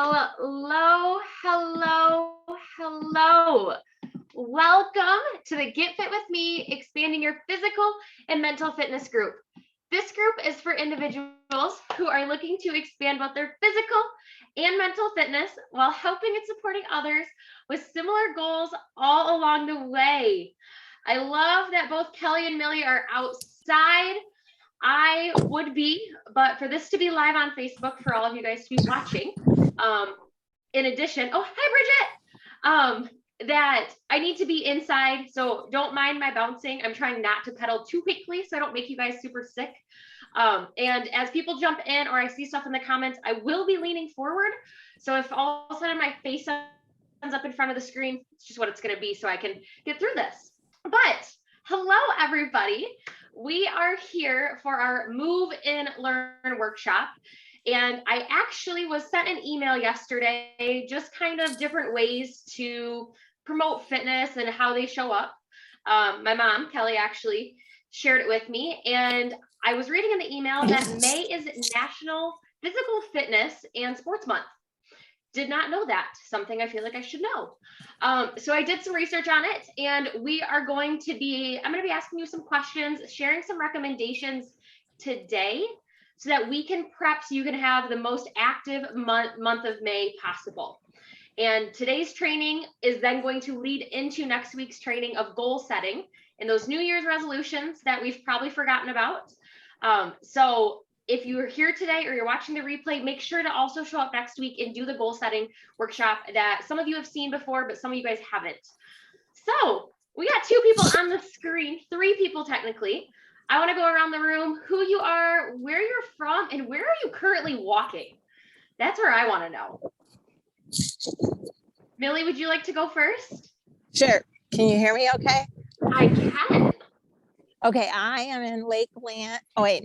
Hello, hello, hello. Welcome to the Get Fit with Me, expanding your physical and mental fitness group. This group is for individuals who are looking to expand both their physical and mental fitness while helping and supporting others with similar goals all along the way. I love that both Kelly and Millie are outside. I would be, but for this to be live on Facebook for all of you guys to be watching, in addition, oh, hi, Bridget, that I need to be inside. So don't mind my bouncing. I'm trying not to pedal too quickly so I don't make you guys super sick. And as people jump in or I see stuff in the comments, I will be leaning forward. So if all of a sudden my face ends up in front of the screen, it's just what it's going to be so I can get through this. But hello, everybody. We are here for our Move In Learn workshop. And I actually was sent an email yesterday, just kind of different ways to promote fitness and how they show up. My mom, Kelly, actually shared it with me. And I was reading in the email that May is National Physical Fitness and Sports Month. Did not know that, something I feel like I should know. So I did some research on it, and I'm going to be asking you some questions, sharing some recommendations today so that we can prep so you can have the most active month of May possible. And today's training is then going to lead into next week's training of goal setting and those New Year's resolutions that we've probably forgotten about. So if you're here today or you're watching the replay, make sure to also show up next week and do the goal setting workshop that some of you have seen before, but some of you guys haven't. So we got 2 people on the screen, 3 people technically. I want to go around the room, who you are, where you're from, and where are you currently walking? That's where I want to know. Millie, would you like to go first? Sure. Can you hear me okay? I can. Okay, I am in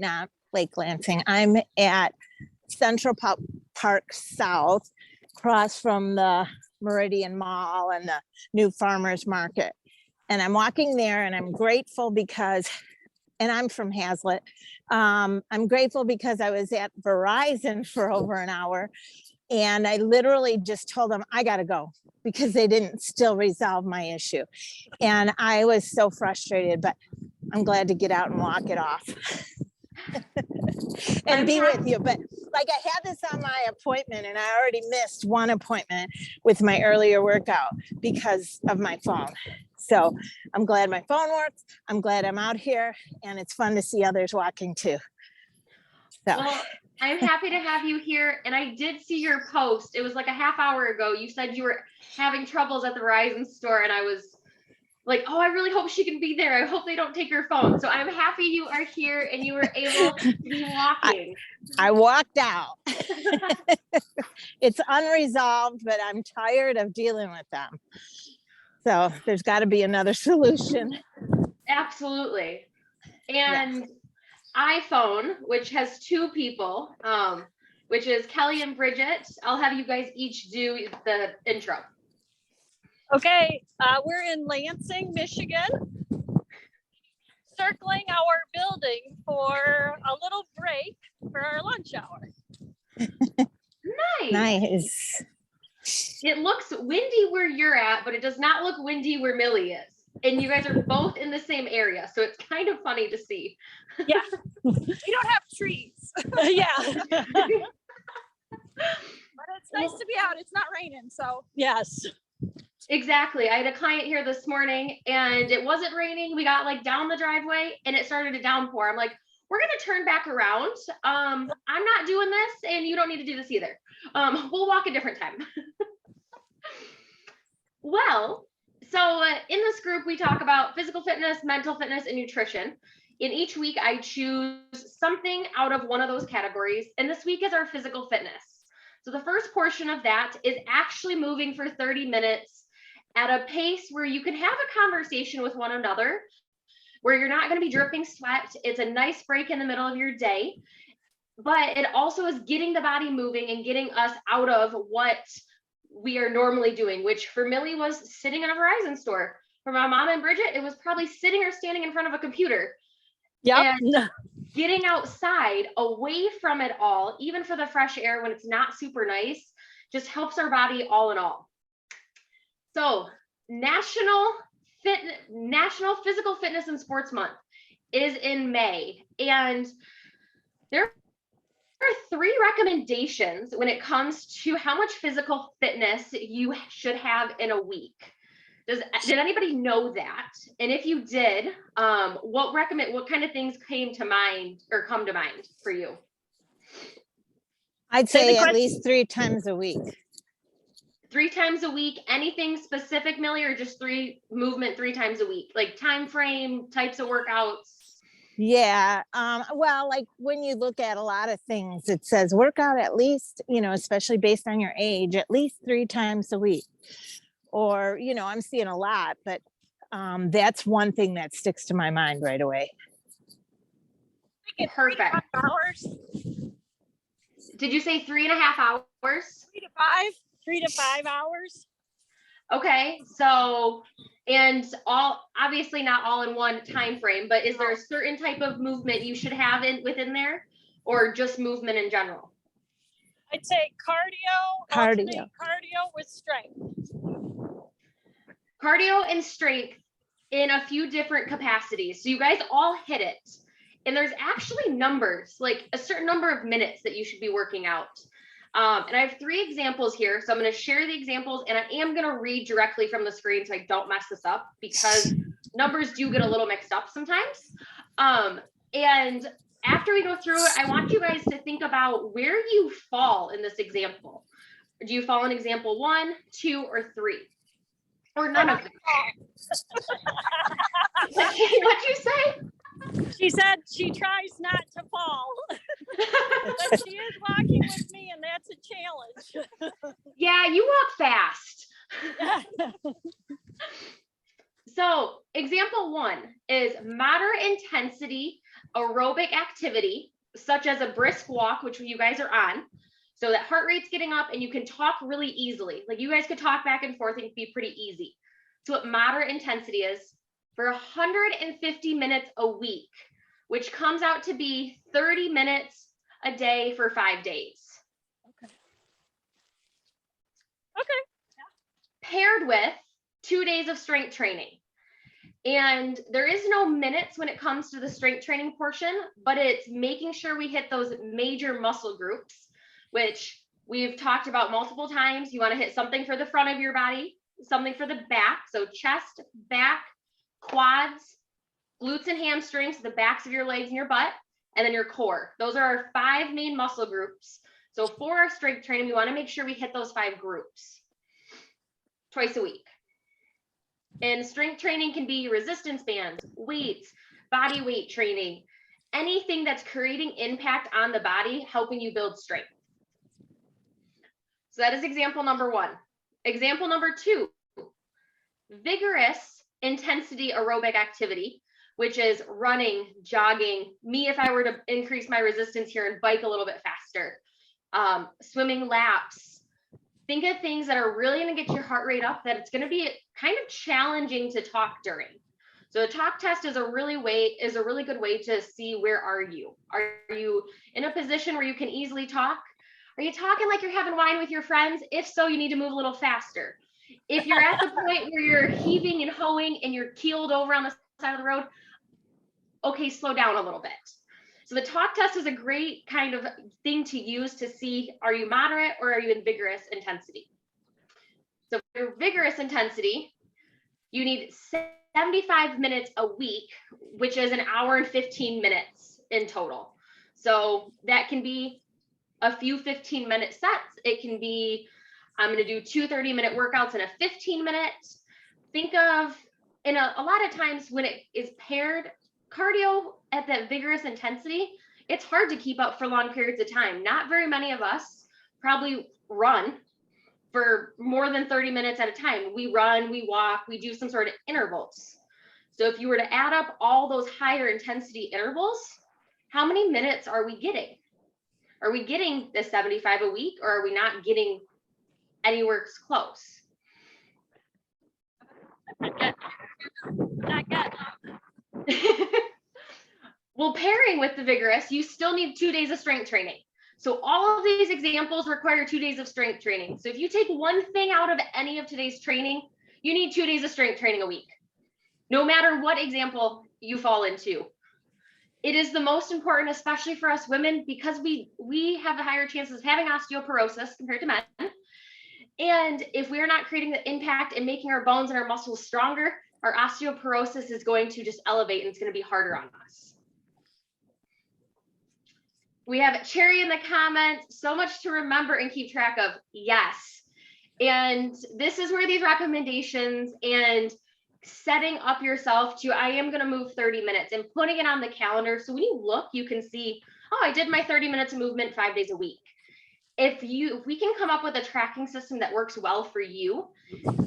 not Lake Lansing. I'm at Central Park South, across from the Meridian Mall and the new farmers market. And I'm walking there and I'm grateful because, and I'm from Hazlet. I'm grateful because I was at Verizon for over an hour and I literally just told them I got to go because they didn't still resolve my issue. And I was so frustrated, but I'm glad to get out and walk it off and be with you. But like I had this on my appointment and I already missed one appointment with my earlier workout because of my phone. So I'm glad my phone works. I'm glad I'm out here and it's fun to see others walking too. So. Well, I'm happy to have you here. And I did see your post. It was like a half hour ago. You said you were having troubles at the Verizon store. And I was like, oh, I really hope she can be there. I hope they don't take her phone. So I'm happy you are here and you were able to be walking. I walked out. It's unresolved, but I'm tired of dealing with them. So there's got to be another solution. Absolutely. And iPhone, which has 2 people, which is Kelly and Bridget. I'll have you guys each do the intro. Okay, we're in Lansing, Michigan, circling our building for a little break for our lunch hour. Nice. It looks windy where you're at, but it does not look windy where Millie is. And you guys are both in the same area, so it's kind of funny to see. Yeah, we don't have trees. Yeah. But it's nice to be out. It's not raining, so yes. Exactly. I had a client here this morning and it wasn't raining. We got like down the driveway and it started to downpour. I'm like, we're going to turn back around. I'm not doing this and you don't need to do this either. We'll walk a different time. Well, so in this group, we talk about physical fitness, mental fitness, and nutrition. In each week, I choose something out of one of those categories. And this week is our physical fitness. So the first portion of that is actually moving for 30 minutes at a pace where you can have a conversation with one another, where you're not going to be dripping sweat. It's a nice break in the middle of your day, but it also is getting the body moving and getting us out of what we are normally doing, which for Millie was sitting in a Verizon store. For my mom and Bridget, it was probably sitting or standing in front of a computer. Yep. And getting outside away from it all, even for the fresh air when it's not super nice, just helps our body all in all. So National Physical Fitness and Sports Month is in May, and there are 3 recommendations when it comes to how much physical fitness you should have in a week. Did anybody know that? And if you did, what kind of things came to mind or come to mind for you? I'd say at least 3 times a week. 3 times a week. Anything specific, Millie, or just 3 times a week? Like time frame, types of workouts? Yeah. Well, like when you look at a lot of things, it says work out at least, especially based on your age, at least 3 times a week. Or, I'm seeing a lot, but that's one thing that sticks to my mind right away. Perfect. Hours. Did you say 3.5 hours? 3 to 5. 3 to 5 hours. Okay, so, and obviously not all in one time frame, but is there a certain type of movement you should have within there, or just movement in general? I'd say cardio with strength. Cardio and strength in a few different capacities. So you guys all hit it. And there's actually numbers, like a certain number of minutes that you should be working out. And I have 3 examples here. So I'm going to share the examples, and I am going to read directly from the screen so I don't mess this up, because numbers do get a little mixed up sometimes. And after we go through it, I want you guys to think about where you fall in this example. Do you fall in example 1, 2, or 3? Or none of them? What'd you say? She said she tries not to fall, but she is walking with me, and that's a challenge. Yeah, you walk fast. So example 1 is moderate intensity aerobic activity, such as a brisk walk, which you guys are on. So that heart rate's getting up and you can talk really easily. Like you guys could talk back and forth and be pretty easy. So what moderate intensity is for 150 minutes a week, which comes out to be 30 minutes a day for 5 days. Okay. Paired with 2 days of strength training. And there is no minutes when it comes to the strength training portion, but it's making sure we hit those major muscle groups, which we've talked about multiple times. You want to hit something for the front of your body, something for the back. So chest, back, quads, glutes and hamstrings, the backs of your legs and your butt, and then your core. Those are our 5 main muscle groups. So for our strength training, we want to make sure we hit those 5 groups twice a week. And strength training can be resistance bands, weights, body weight training, anything that's creating impact on the body, helping you build strength. So that is example number 1. Example number 2, vigorous intensity aerobic activity, which is running, jogging, me if I were to increase my resistance here and bike a little bit faster, swimming laps. Think of things that are really going to get your heart rate up, that it's going to be kind of challenging to talk during. So the talk test is a really good way to see where are you. Are you in a position where you can easily talk? Are you talking like you're having wine with your friends? If so, you need to move a little faster. If you're at the point where you're heaving and hoeing and you're keeled over on the side of the road, okay, slow down a little bit. So the talk test is a great kind of thing to use to see, are you moderate or are you in vigorous intensity? So for your vigorous intensity, you need 75 minutes a week, which is 1 hour and 15 minutes in total. So that can be a few 15-minute sets. It can be, I'm going to do 2 30-minute workouts in a 15-minute. Think of, in a lot of times when it is paired, cardio at that vigorous intensity, it's hard to keep up for long periods of time. Not very many of us probably run for more than 30 minutes at a time. We run, we walk, we do some sort of intervals. So if you were to add up all those higher intensity intervals, how many minutes are we getting? Are we getting the 75 a week, or are we not getting anywhere close? Not good. Well, pairing with the vigorous, you still need 2 days of strength training. So all of these examples require 2 days of strength training. So if you take one thing out of any of today's training, you need 2 days of strength training a week, no matter what example you fall into. It is the most important, especially for us women, because we have the higher chances of having osteoporosis compared to men. And if we're not creating the impact and making our bones and our muscles stronger, our osteoporosis is going to just elevate and it's going to be harder on us. We have Cherry in the comments, so much to remember and keep track of. Yes. And this is where these recommendations and setting up yourself to, I am going to move 30 minutes and putting it on the calendar. So when you look, you can see, oh, I did my 30 minutes of movement 5 days a week. If we can come up with a tracking system that works well for you,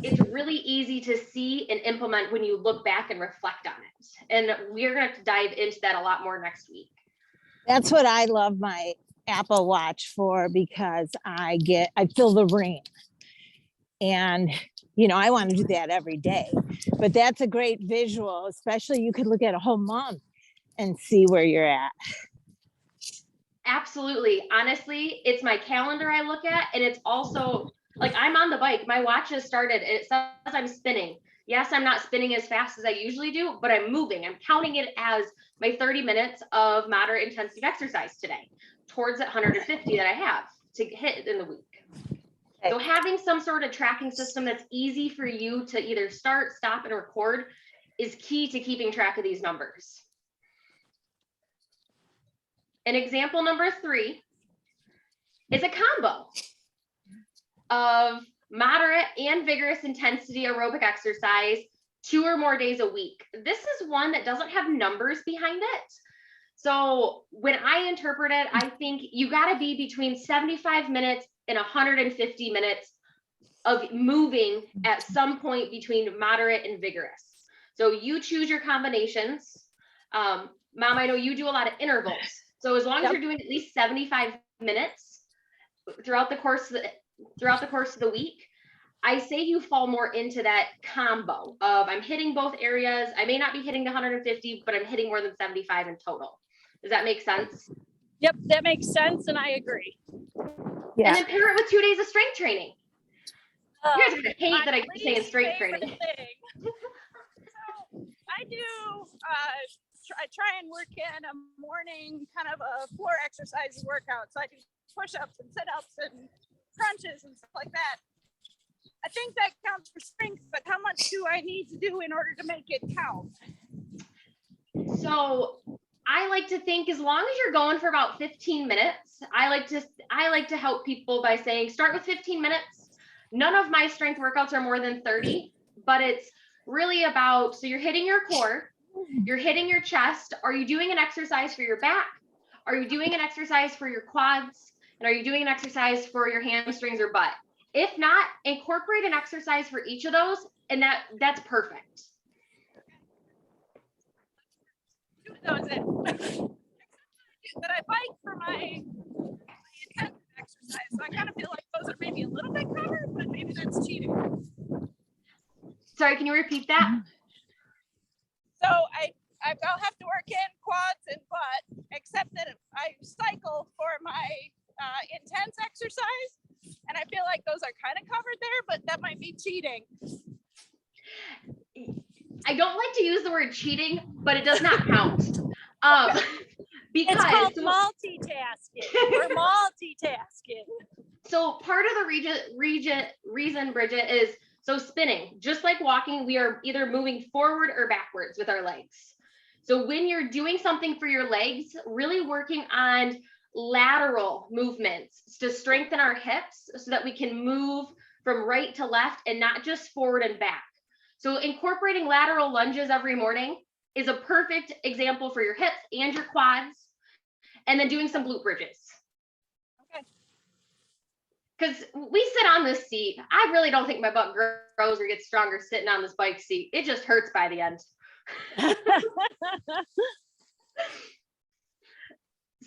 it's really easy to see and implement when you look back and reflect on it. And we're going to have to dive into that a lot more next week. That's what I love my Apple Watch for, because I feel the ring. And, you know, I want to do that every day, but that's a great visual, especially you could look at a whole month and see where you're at. Absolutely. Honestly, it's my calendar I look at, and it's also like I'm on the bike. My watch has started and it says I'm spinning. Yes, I'm not spinning as fast as I usually do, but I'm moving. I'm counting it as my 30 minutes of moderate intensity exercise today towards that 150 that I have to hit in the week. So having some sort of tracking system that's easy for you to either start, stop, and record is key to keeping track of these numbers. And example number 3 is a combo of moderate and vigorous intensity aerobic exercise 2 or more days a week. This is one that doesn't have numbers behind it. So when I interpret it, I think you got to be between 75 minutes and 150 minutes of moving at some point between moderate and vigorous. So you choose your combinations. Mom, I know you do a lot of intervals. So as long as you're doing at least 75 minutes throughout the course of the week, I say you fall more into that combo of I'm hitting both areas. I may not be hitting the 150, but I'm hitting more than 75 in total. Does that make sense? Yep, that makes sense, and I agree. Yeah. And then pair it with 2 days of strength training. You guys are gonna hate that I keep saying least strength favorite training. thing. So I do I try and work in a morning kind of a floor exercises workout. So I do push-ups and sit-ups and crunches and stuff like that. I think that counts for strength, but how much do I need to do in order to make it count? So I like to think as long as you're going for about 15 minutes, I like to help people by saying start with 15 minutes. None of my strength workouts are more than 30, but it's really about, so you're hitting your core, you're hitting your chest. Are you doing an exercise for your back? Are you doing an exercise for your quads? And are you doing an exercise for your hamstrings or butt? If not, incorporate an exercise for each of those, and that's perfect. Do those in. That I bike for my intensive exercise. So I kind of feel like those are maybe a little bit covered, but maybe that's cheating. Sorry, can you repeat that? So I'll have to work in quads and butt, except that I cycle for my intense exercise, and I feel like those are kind of covered there, but that might be cheating. I don't like to use the word cheating, but it does not count. Because it's called multitasking. We're multitasking. So part of the reason, Bridget, is so spinning. Just like walking, we are either moving forward or backwards with our legs. So when you're doing something for your legs, really working on lateral movements to strengthen our hips so that we can move from right to left and not just forward and back. So incorporating lateral lunges every morning is a perfect example for your hips and your quads, and then doing some glute bridges. Okay. Because we sit on this seat. I really don't think my butt grows or gets stronger sitting on this bike seat. It just hurts by the end.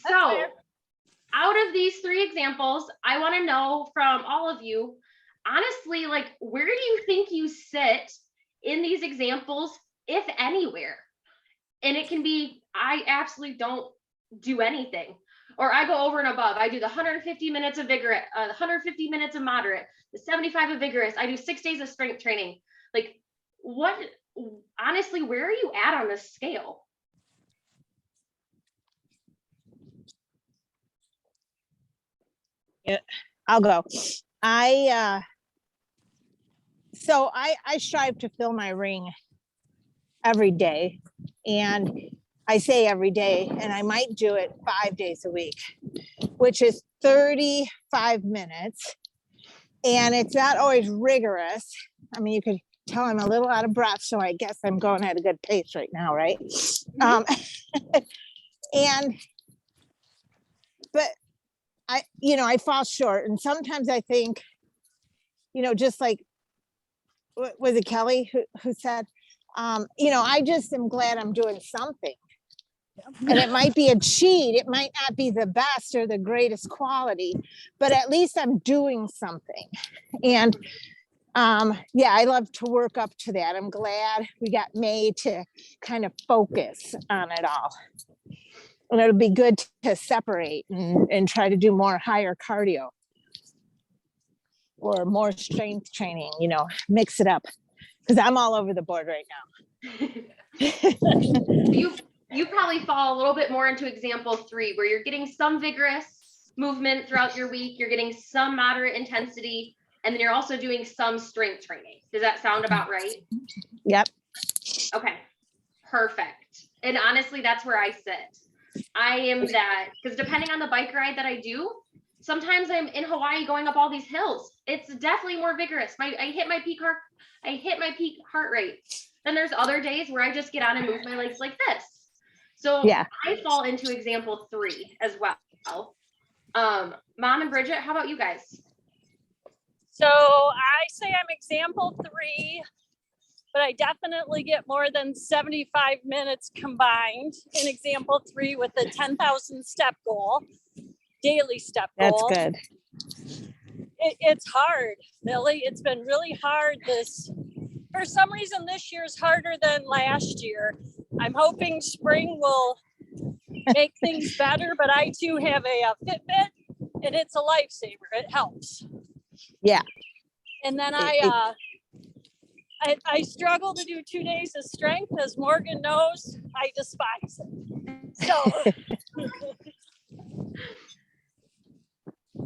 So out of these 3 examples, I want to know from all of you, honestly, like, where do you think you sit in these examples, if anywhere? And it can be, I absolutely don't do anything, or I go over and above. I do the 150 minutes of vigorous, 150 minutes of moderate, the 75 of vigorous. I do 6 days of strength training. Like, what, honestly, where are you at on this scale? Yeah, I'll go. So I strive to fill my ring every day, and I say every day, and I might do it 5 days a week, which is 35 minutes. And it's not always rigorous. I mean, you could tell I'm a little out of breath, so I guess I'm going at a good pace right now, right? But I fall short, and sometimes I think, just like, was it Kelly who said, I just am glad I'm doing something. And it might be a cheat. It might not be the best or the greatest quality, but at least I'm doing something. And I love to work up to that. I'm glad we got May to kind of focus on it all. And it'll be good to separate and try to do more higher cardio or more strength training, mix it up. Because I'm all over the board right now. You probably fall a little bit more into example 3, where you're getting some vigorous movement throughout your week, you're getting some moderate intensity, and then you're also doing some strength training. Does that sound about right? Yep. Okay, perfect. And honestly, that's where I sit. I am that, because depending on the bike ride that I do, sometimes I'm in Hawaii going up all these hills. It's definitely more vigorous. I hit my peak heart rate. Then there's other days where I just get on and move my legs like this. So yeah. I fall into example 3 as well. Mom and Bridget, how about you guys? So I say I'm example 3, but I definitely get more than 75 minutes combined in example 3 with the 10,000 step goal, daily step goal. That's good. It's hard, Millie. It's been really hard for some reason this year's harder than last year. I'm hoping spring will make things better, but I too have a Fitbit, and it's a lifesaver. It helps. Yeah. And then I struggle to do 2 days of strength, as Morgan knows. I despise it. So.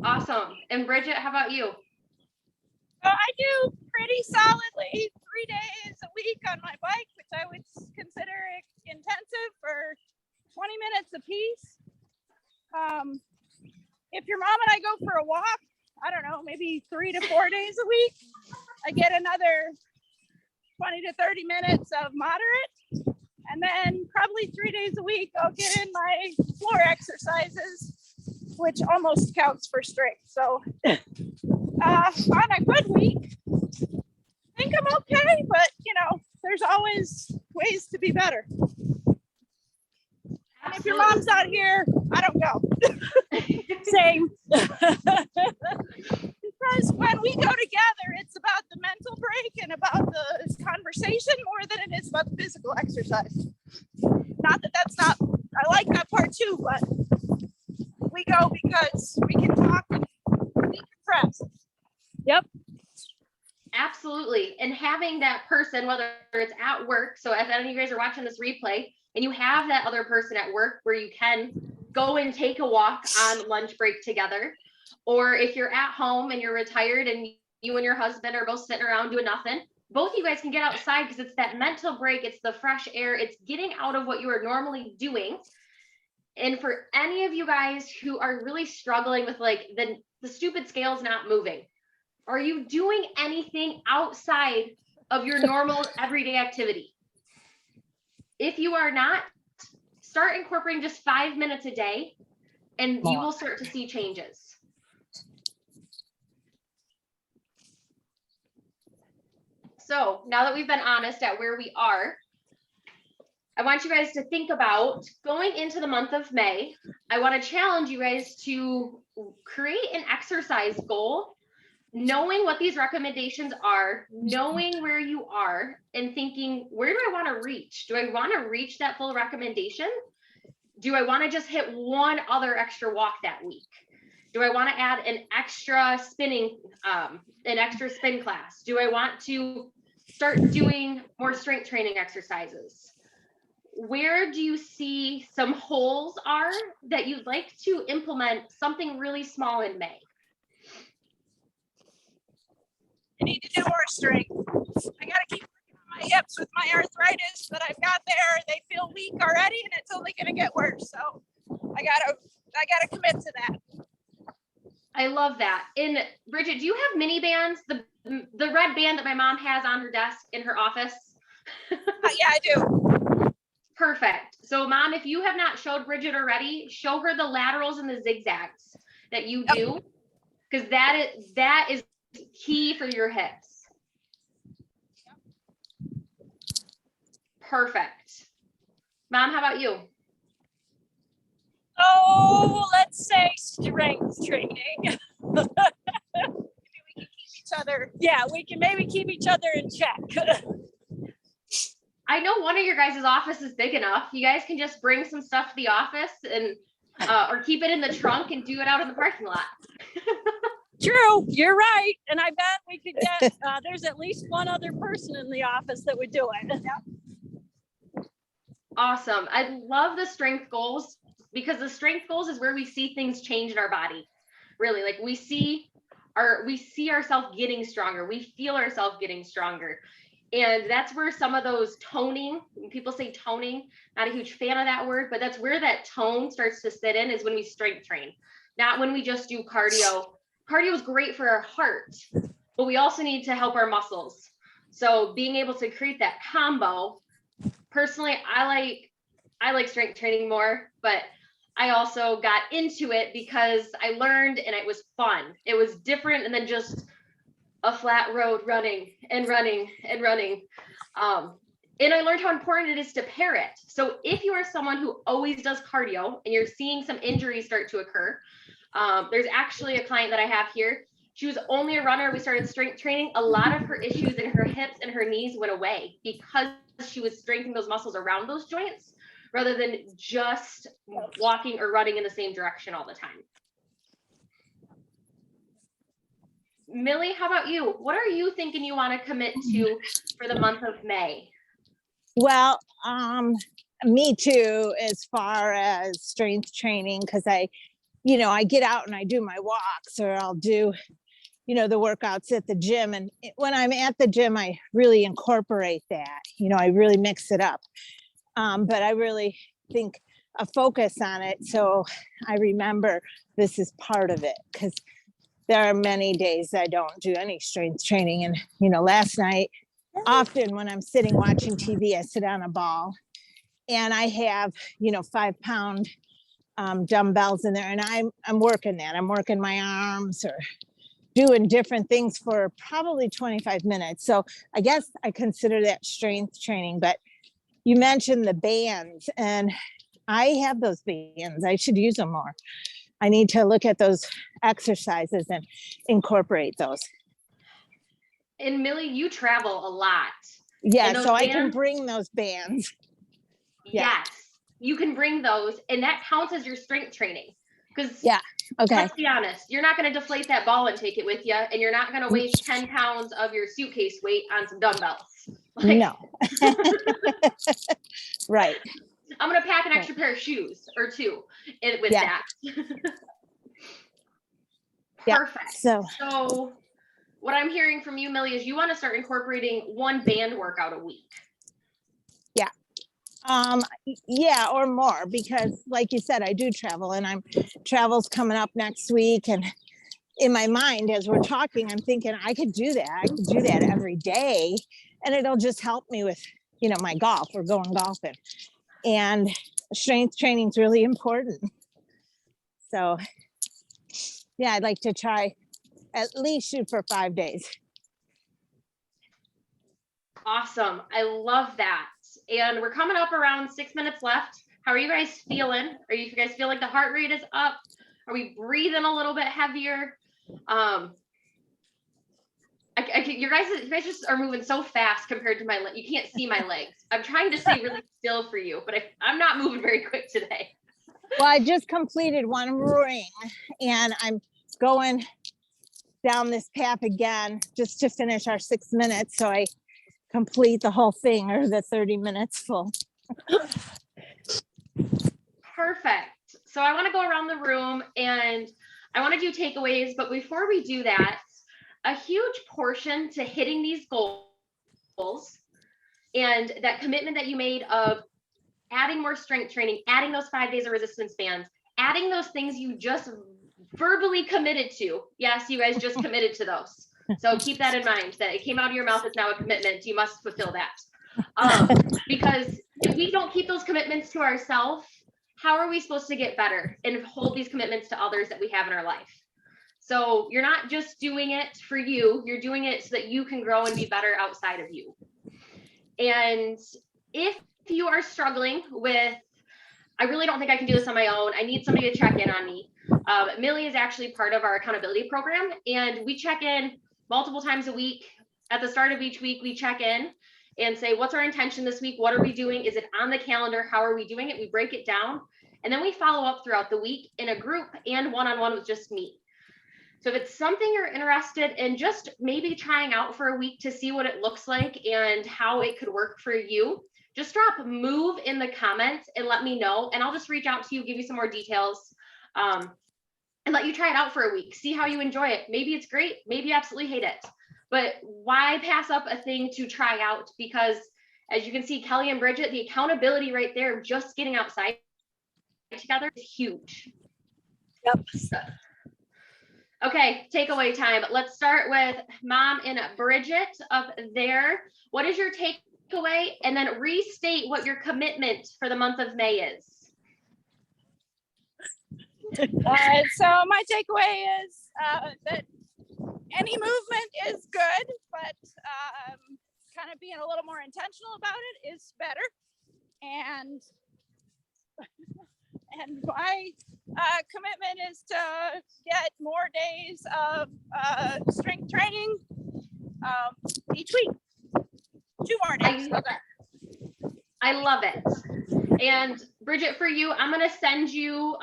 Awesome. And Bridget, how about you? I do pretty solidly 3 days a week on my bike, which I would consider intensive for 20 minutes a piece. If your mom and I go for a walk, I don't know, maybe 3 to 4 days a week, I get another 20 to 30 minutes of moderate. And then probably 3 days a week, I'll get in my floor exercises, which almost counts for strength. So on a good week, I think I'm okay, but there's always ways to be better. And if your mom's not here, I don't go. Same. Because when we go together, it's about the mental break and about the conversation more than it is about the physical exercise. Not that that's not, I like that part too, but we go because we can talk and decompress. Yep. Absolutely. And having that person, whether it's at work, so if any of you guys are watching this replay and you have that other person at work where you can go and take a walk on lunch break together, or if you're at home and you're retired and you and your husband are both sitting around doing nothing, both of you guys can get outside, because it's that mental break, it's the fresh air, it's getting out of what you are normally doing. And for any of you guys who are really struggling with like the stupid scales not moving, are you doing anything outside of your normal everyday activity? If you are not, start incorporating just 5 minutes a day and you will start to see changes. So now that we've been honest at where we are, I want you guys to think about going into the month of May. I want to challenge you guys to create an exercise goal, knowing what these recommendations are, knowing where you are, and thinking, where do I want to reach? Do I want to reach that full recommendation? Do I want to just hit one other extra walk that week? Do I want to add an extra spinning, an extra spin class? Do I want to start doing more strength training exercises? Where do you see some holes are that you'd like to implement something really small in May? I need to do more strength. I gotta keep working on my hips with my arthritis that I've got there. They feel weak already, and it's only gonna get worse. So I gotta commit to that. I love that. And Bridget, do you have mini bands? The red band that my mom has on her desk in her office? Yeah, I do. Perfect. So mom, if you have not showed Bridget already, show her the laterals and the zigzags that you do, because that is key for your hips. Perfect. Mom, how about you? Oh, let's say strength training. Maybe we can keep each other. Yeah, we can maybe keep each other in check. I know one of your guys' office is big enough. You guys can just bring some stuff to the office and or keep it in the trunk and do it out in the parking lot. True, you're right. And I bet we could get, there's at least one other person in the office that would do it. Awesome. I love the strength goals, because the strength goals is where we see things change in our body. Really, like we see ourselves getting stronger. We feel ourselves getting stronger. And that's where some of those toning, people say toning, not a huge fan of that word, but that's where that tone starts to sit in, is when we strength train, not when we just do cardio. Cardio is great for our heart, but we also need to help our muscles. So being able to create that combo, personally, I like strength training more, but I also got into it because I learned and it was fun. It was different and then just a flat road running and running and running. And I learned how important it is to pair it. So if you are someone who always does cardio and you're seeing some injuries start to occur, there's actually a client that I have here. She was only a runner. We started strength training. A lot of her issues in her hips and her knees went away because she was strengthening those muscles around those joints rather than just walking or running in the same direction all the time. Millie, how about you? What are you thinking you want to commit to for the month of May? Well, me too, as far as strength training, because I get out and I do my walks, or I'll do, the workouts at the gym. And when I'm at the gym, I really incorporate that, I really mix it up. But I really think a focus on it. So I remember this is part of it, because there are many days I don't do any strength training. And, last night, often when I'm sitting watching TV, I sit on a ball and I have, 5-pound dumbbells in there, and I'm working that. I'm working my arms or doing different things for probably 25 minutes. So I guess I consider that strength training. But you mentioned the bands, and I have those bands. I should use them more. I need to look at those exercises and incorporate those. And Millie, you travel a lot. Yeah, so I can bring those bands. Yes, you can bring those, and that counts as your strength training. Because okay, let's be honest, you're not going to deflate that ball and take it with you, and you're not going to waste 10 pounds of your suitcase weight on some dumbbells. No. Right. I'm going to pack an extra pair of shoes or two with that. Perfect. So what I'm hearing from you, Millie, is you want to start incorporating one band workout a week. Yeah, or more, because like you said, I do travel, and travel's coming up next week. And in my mind, as we're talking, I'm thinking I could do that. I could do that every day, and it'll just help me with, my golf. We're going golfing, and strength training is really important. So yeah, I'd like to try at least shoot for 5 days. Awesome. I love that. And we're coming up around 6 minutes left. How are you guys feeling? Are you guys feel like the heart rate is up? Are we breathing a little bit heavier? You guys just are moving so fast compared to my leg. You can't see my legs. I'm trying to stay really still for you, but I'm not moving very quick today. Well, I just completed one ring and I'm going down this path again just to finish our 6 minutes. So I complete the whole thing or the 30 minutes full. Perfect. So I want to go around the room and I want to do takeaways, but before we do that, a huge portion to hitting these goals and that commitment that you made of adding more strength training, adding those 5 days of resistance bands, adding those things you just verbally committed to. Yes, you guys just committed to those. So keep that in mind, that it came out of your mouth. It's now a commitment. You must fulfill that. Because if we don't keep those commitments to ourselves, how are we supposed to get better and hold these commitments to others that we have in our life? So you're not just doing it for you, you're doing it so that you can grow and be better outside of you. And if you are struggling with, I really don't think I can do this on my own, I need somebody to check in on me. Millie is actually part of our accountability program, and we check in multiple times a week. At the start of each week, we check in and say, what's our intention this week? What are we doing? Is it on the calendar? How are we doing it? We break it down, and then we follow up throughout the week in a group and one-on-one with just me. So if it's something you're interested in just maybe trying out for a week to see what it looks like and how it could work for you, just drop move in the comments and let me know. And I'll just reach out to you, give you some more details, and let you try it out for a week. See how you enjoy it. Maybe it's great. Maybe you absolutely hate it. But why pass up a thing to try out? Because as you can see, Kelly and Bridget, the accountability right there of just getting outside together is huge. Yep. Okay, takeaway time. Let's start with Mom and Bridget up there. What is your takeaway? And then restate what your commitment for the month of May is. So my takeaway is that any movement is good, but kind of being a little more intentional about it is better. And my commitment is to get more days of strength training each week. 2 more days. I love it. And Bridget, for you, I'm gonna send you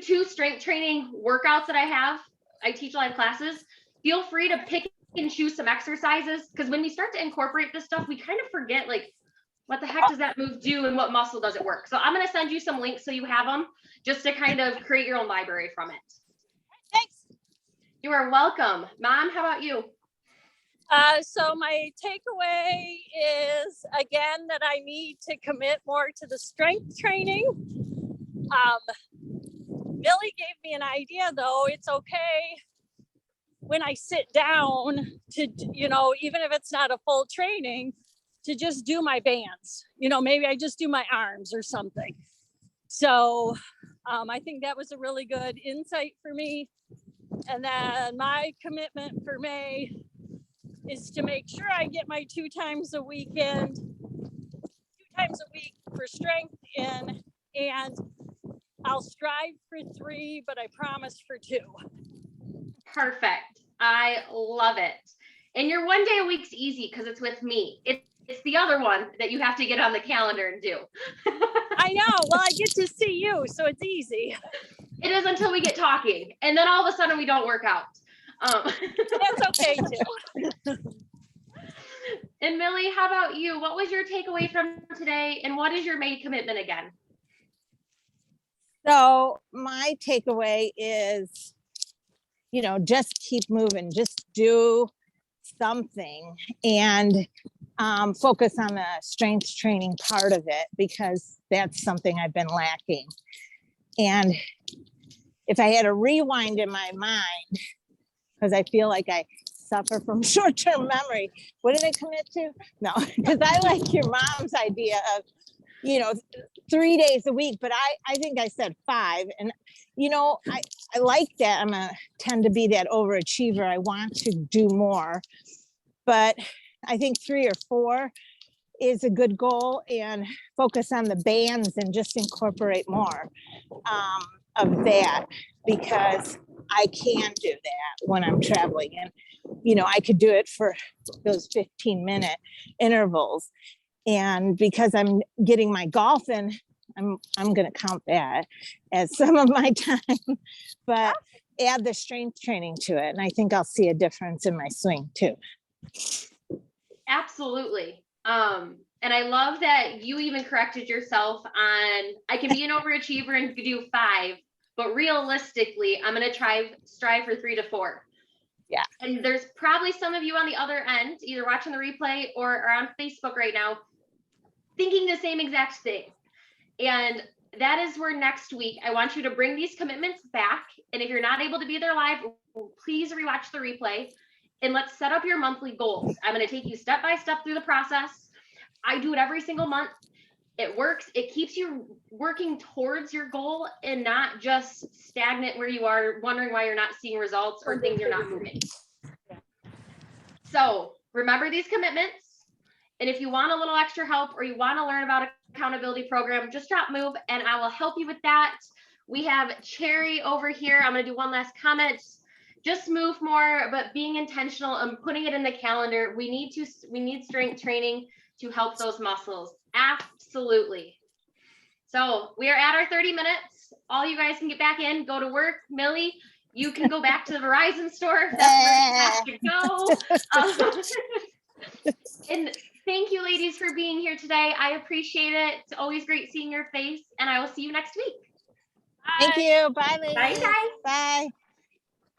2 strength training workouts that I have. I teach live classes. Feel free to pick and choose some exercises, because when we start to incorporate this stuff, we kind of forget, like, what the heck does that move do and what muscle does it work? So I'm going to send you some links so you have them, just to kind of create your own library from it. Thanks. You are welcome. Mom, how about you? So my takeaway is, again, that I need to commit more to the strength training. Billy gave me an idea, though. It's okay when I sit down to, even if it's not a full training, to just do my bands. Maybe I just do my arms or something. So I think that was a really good insight for me. And then my commitment for May is to make sure I get my 2 times a week for strength in, and I'll strive for 3, but I promise for 2. Perfect. I love it. And your 1 day a week's easy because it's with me. It's the other one that you have to get on the calendar and do. I know. Well, I get to see you, so it's easy. It is until we get talking, and then all of a sudden we don't work out. That's okay too. And Millie, how about you? What was your takeaway from today, and what is your May commitment again? So my takeaway is, just keep moving, just do something, and focus on the strength training part of it, because that's something I've been lacking. And if I had a rewind in my mind, because I feel like I suffer from short-term memory, what did I commit to? No, because I like your mom's idea of, 3 days a week, but I think I said 5. And, I like that. I'm a tend to be that overachiever. I want to do more, but I think 3 or 4 is a good goal, and focus on the bands and just incorporate more of that, because I can do that when I'm traveling, and, I could do it for those 15-minute intervals. And because I'm getting my golf in I'm gonna count that as some of my time, but add the strength training to it, and I think I'll see a difference in my swing too. Absolutely. And I love that you even corrected yourself on, I can be an overachiever and do 5, but realistically, I'm going to strive for 3 to 4. Yeah. And there's probably some of you on the other end, either watching the replay or on Facebook right now, thinking the same exact thing. And that is where next week, I want you to bring these commitments back. And if you're not able to be there live, please rewatch the replay and let's set up your monthly goals. I'm going to take you step by step through the process. I do it every single month. It works. It keeps you working towards your goal and not just stagnant where you are, wondering why you're not seeing results or things you're not moving. So remember these commitments. And if you want a little extra help or you want to learn about accountability program, just drop move and I will help you with that. We have Cherry over here. I'm going to do one last comment. Just move more, but being intentional and putting it in the calendar. We need strength training to help those muscles. Absolutely. So we are at our 30 minutes. All you guys can get back in, go to work. Millie, you can go back to the Verizon store. That's where you have to go. And thank you, ladies, for being here today. I appreciate it. It's always great seeing your face, and I will see you next week. Thank you. Bye, ladies. Bye, guys. Bye.